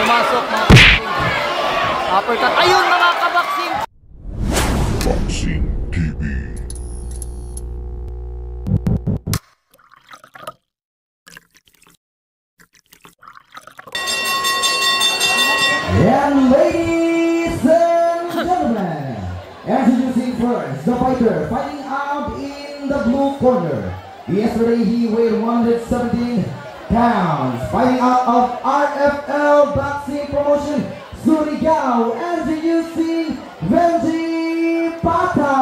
pumasok mga kaboxing. Uppercut. Ayun mga kaboxing! Boxing TV. And ladies and gentlemen, introducing first the fighter fighting out in the blue corner. Yesterday he weighed 117 pounds, fighting out of RFL Boxing Promotion, Surigao, introducing Benji Pata.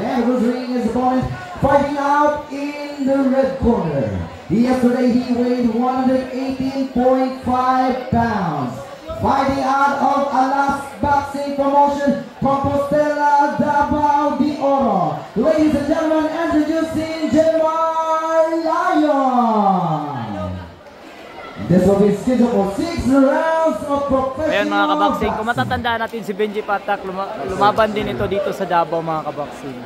And losing his opponent, fighting out in the red corner. Yesterday he weighed 118.5 pounds, fighting out of Alas Boxing Promotion, Compostela, Davao de Oro. Ladies and gentlemen, introducing Jermar Lion. This will be scheduled for 6 rounds of professional. Ayan mga kaboxing, kung matatandaan natin si Benji Patak, lumaban din ito dito sa Davao mga kaboxing.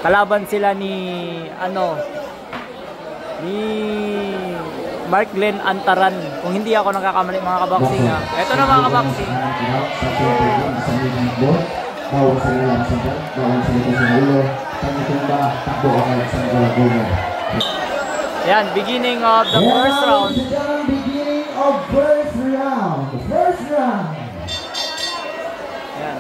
Kalaban sila ni Mark Glenn Antaran, kung hindi ako nakakamali mga kaboxing. Ito na mga kaboxing. Yan, beginning of the first round. Beginning of first round. First round. Yan.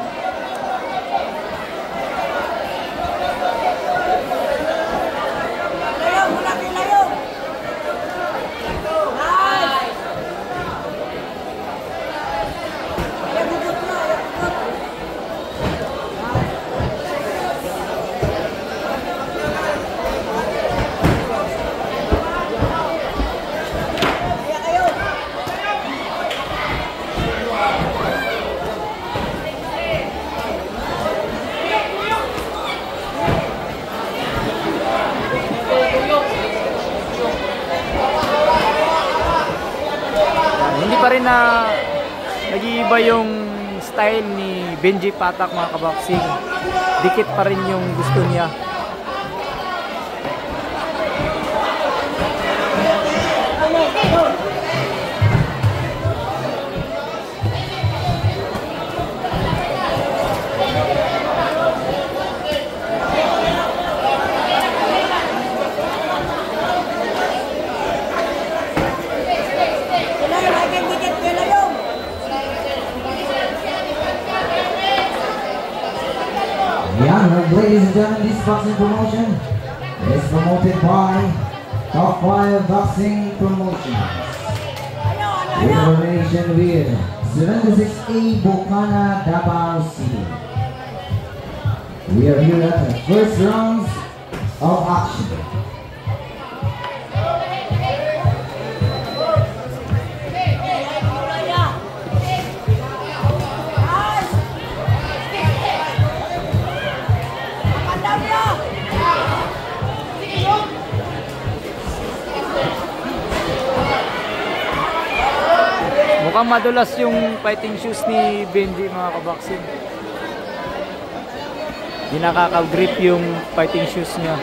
Hindi pa rin na nag-iiba yung style ni Benji Patak mga kaboxing. Dikit pa rin yung gusto niya. Ladies and gentlemen, this boxing promotion is promoted by Top 5 Boxing Promotions. In collaboration with 76A Bocana, Davao City. We are here at the first rounds of action. Mukhang madulas yung fighting shoes ni Benji mga kaboxing. Hindi nakaka-grip yung fighting shoes niya.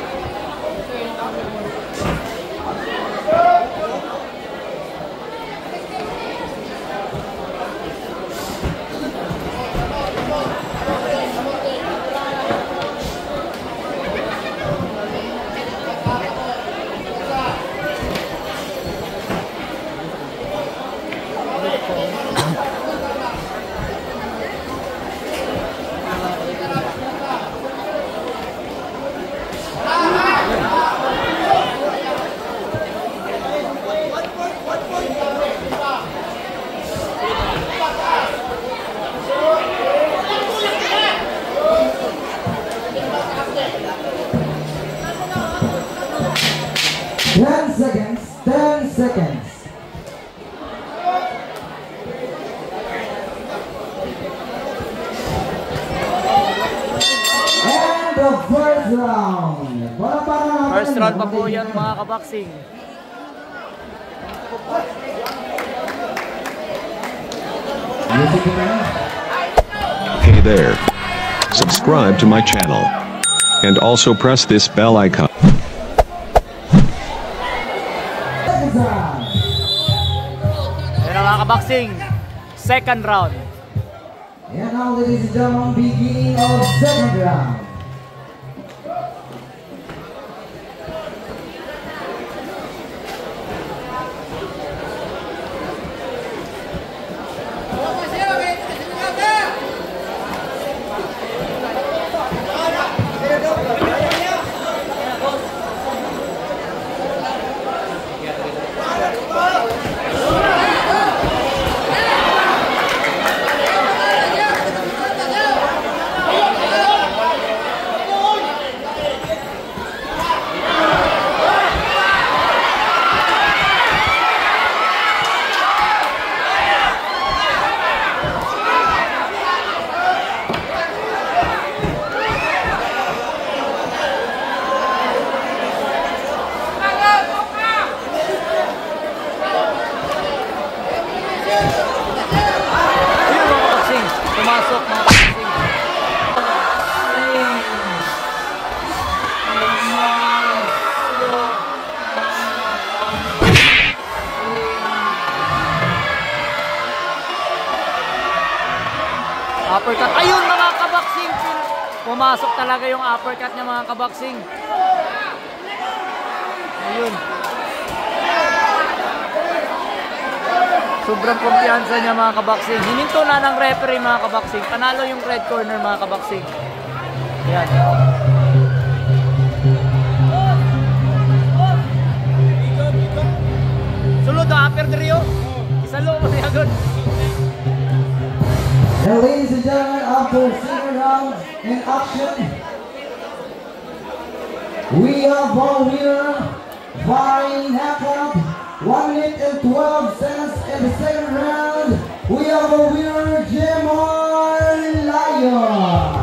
First round pa po yan mga kaboxing. Hey there. Subscribe to my channel. And also press this bell icon. na mga kaboxing, second round. And now, ladies and gentlemen, beginning of second round. Pumasok mga kaboxing. Uppercut. Ayun mga kaboxing. Pumasok talaga yung uppercut niya mga kaboxing. Ayun. Sobrang kumpiyansa niya mga kaboxing. Hininto na ng referee mga kaboxing. Panalo yung red corner mga kaboxing. Yan. Sulod na upper Rio. Isa lo mo niya good. And ladies and gentlemen, after second round in action, we have our winner by knockout, 1 minute and 12 seconds in the second round. We have a winner, Jamon Lion.